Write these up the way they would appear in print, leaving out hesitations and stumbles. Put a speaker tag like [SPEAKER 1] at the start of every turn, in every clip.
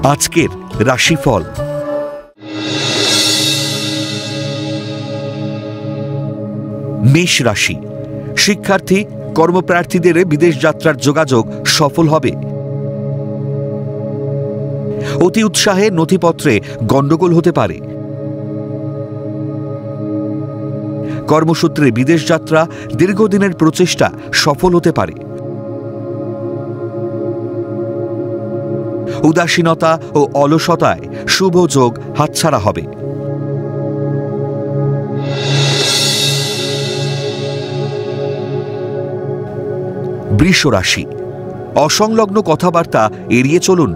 [SPEAKER 1] আজকের রাশিফল। মেষ রাশি, শিক্ষার্থী কর্মপ্রার্থীদের বিদেশ যাত্রার যোগাযোগ সফল হবে। অতি উৎসাহে নথিপত্রে গণ্ডগোল হতে পারে। কর্মসূত্রে বিদেশ যাত্রা দীর্ঘদিনের প্রচেষ্টা সফল হতে পারে। উদাসীনতা ও অলসতায় শুভ যোগ হাতছাড়া হবে। বৃষ রাশি, অসংলগ্ন কথাবার্তা এড়িয়ে চলুন।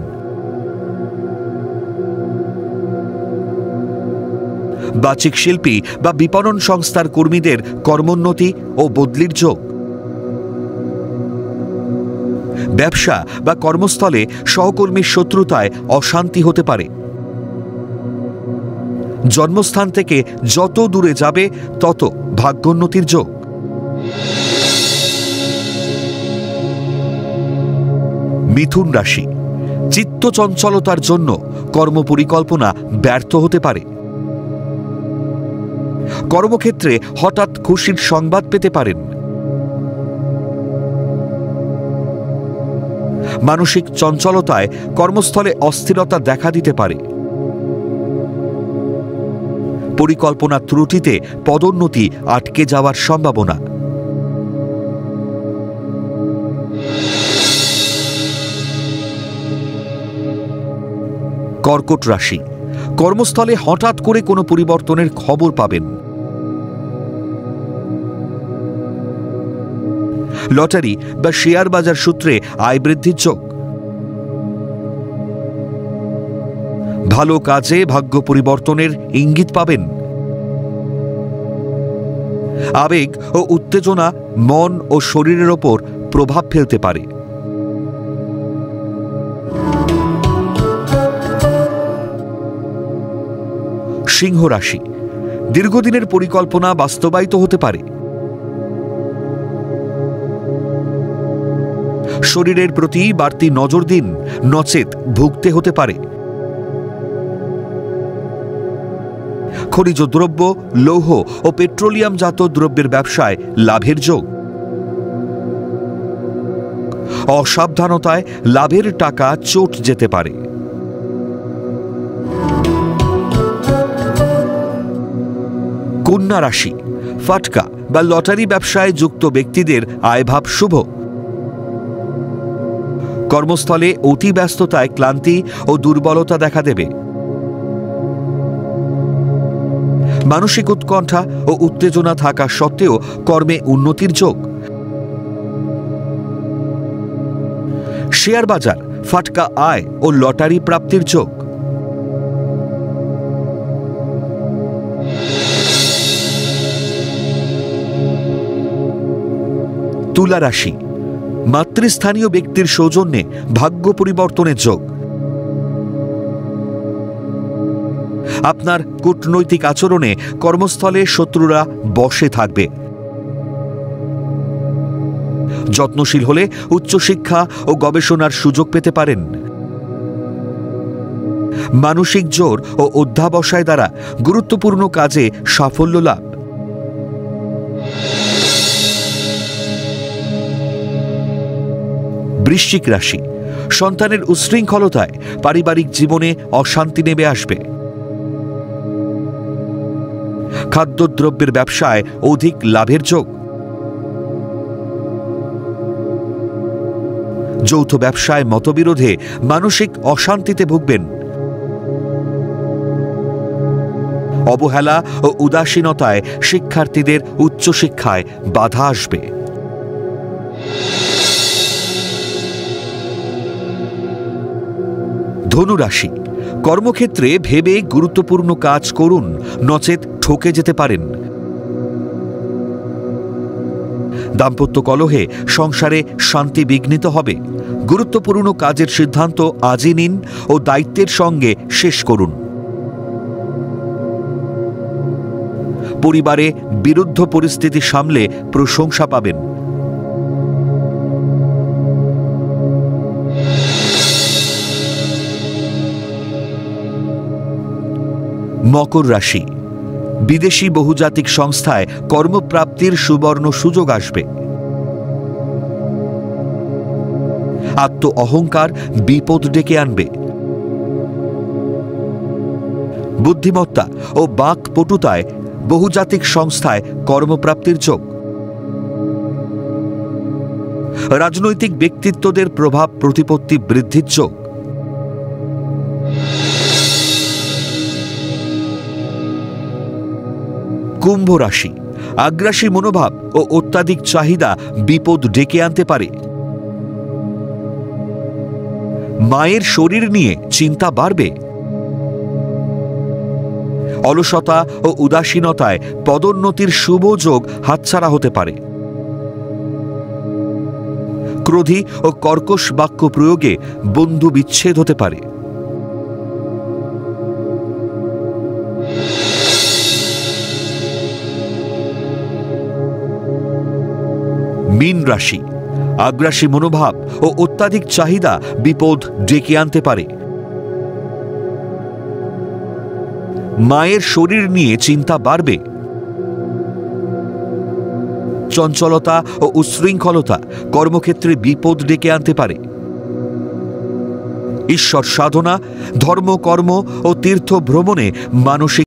[SPEAKER 1] বাচিক শিল্পী বা বিপণন সংস্থার কর্মীদের কর্মোন্নতি ও বদলির যোগ। ব্যবসা বা কর্মস্থলে সহকর্মীর শত্রুতায় অশান্তি হতে পারে। জন্মস্থান থেকে যত দূরে যাবে তত ভাগ্যোন্নতির যোগ। মিথুন রাশি, চিত্তচঞ্চলতার জন্য কর্মপরিকল্পনা ব্যর্থ হতে পারে। কর্মক্ষেত্রে হঠাৎ খুশির সংবাদ পেতে পারেন। মানসিক চঞ্চলতায় কর্মস্থলে অস্থিরতা দেখা দিতে পারে। পরিকল্পনা ত্রুটিতে পদোন্নতি আটকে যাওয়ার সম্ভাবনা। কর্কট রাশি, কর্মস্থলে হঠাৎ করে কোনো পরিবর্তনের খবর পাবেন। লটারি বা শেয়ার বাজার সূত্রে আয় বৃদ্ধির যোগ। ভালো কাজে ভাগ্য পরিবর্তনের ইঙ্গিত পাবেন। আবেগ ও উত্তেজনা মন ও শরীরের ওপর প্রভাব ফেলতে পারে। সিংহ রাশি, দীর্ঘদিনের পরিকল্পনা বাস্তবায়িত হতে পারে। শরীরের প্রতি বাড়তি নজর দিন, নচেত ভুগতে হতে পারে। খনিজ দ্রব্য, লৌহ ও পেট্রোলিয়ামজাত দ্রব্যের ব্যবসায় লাভের যোগ। অসাবধানতায় লাভের টাকা চোট যেতে পারে। কন্যা রাশি, ফাটকা বা লটারি ব্যবসায় যুক্ত ব্যক্তিদের আয়ভাব শুভ। কর্মস্থলে অতি ব্যস্ততায় ক্লান্তি ও দুর্বলতা দেখা দেবে। মানসিক উৎকণ্ঠা ও উত্তেজনা থাকা সত্ত্বেও কর্মে উন্নতির যোগ। শেয়ার বাজার, ফাটকা আয় ও লটারি প্রাপ্তির যোগ। তুলা রাশি, মাতৃস্থানীয় ব্যক্তির সৌজন্যে ভাগ্য পরিবর্তনের যোগ। আপনার কূটনৈতিক আচরণে কর্মস্থলে শত্রুরা বশে থাকবে। যত্নশীল হলে উচ্চশিক্ষা ও গবেষণার সুযোগ পেতে পারেন। মানসিক জোর ও অধ্যাবসায় দ্বারা গুরুত্বপূর্ণ কাজে সাফল্য লাভ। বৃশ্চিক রাশি, সন্তানের উচ্ছৃঙ্খলতায় পারিবারিক জীবনে অশান্তি নেমে আসবে। খাদ্যদ্রব্যের ব্যবসায় অধিক লাভের যোগ। যৌথ ব্যবসায় মতবিরোধে মানসিক অশান্তিতে ভুগবেন। অবহেলা ও উদাসীনতায় শিক্ষার্থীদের উচ্চশিক্ষায় বাধা আসবে। ধনু রাশি, কর্মক্ষেত্রে ভেবে গুরুত্বপূর্ণ কাজ করুন, নচেত ঠকে যেতে পারেন। দাম্পত্য কলহে সংসারে শান্তি বিঘ্নিত হবে। গুরুত্বপূর্ণ কাজের সিদ্ধান্ত আজই নিন ও দায়িত্বের সঙ্গে শেষ করুন। পরিবারে বিরুদ্ধ পরিস্থিতি সামলে প্রশংসা পাবেন। মকর রাশি, বিদেশি বহুজাতিক সংস্থায় কর্মপ্রাপ্তির সুবর্ণ সুযোগ আসবে। আত্ম অহংকার বিপদ ডেকে আনবে। বুদ্ধিমত্তা ও বাকপটুতায় বহুজাতিক সংস্থায় কর্মপ্রাপ্তির যোগ। রাজনৈতিক ব্যক্তিত্বদের প্রভাব প্রতিপত্তি বৃদ্ধির যোগ। কুম্ভ রাশি, আগ্রাসী মনোভাব ও অত্যাধিক চাহিদা বিপদ ডেকে আনতে পারে। মায়ের শরীর নিয়ে চিন্তা বাড়বে। অলসতা ও উদাসীনতায় পদোন্নতির শুভ যোগ হাতছাড়া হতে পারে। ক্রোধী ও কর্কশ বাক্য প্রয়োগে বন্ধু বিচ্ছেদ হতে পারে। মীন রাশি, আগ্রাসী মনোভাব ও অত্যাধিক চাহিদা বিপদ ডেকে আনতে পারে। মায়ের শরীর নিয়ে চিন্তা বাড়বে। চঞ্চলতা ও উচ্ছৃঙ্খলতা কর্মক্ষেত্রে বিপদ ডেকে আনতে পারে। ঈশ্বর সাধনা, ধর্মকর্ম ও তীর্থ ভ্রমণে মানসিক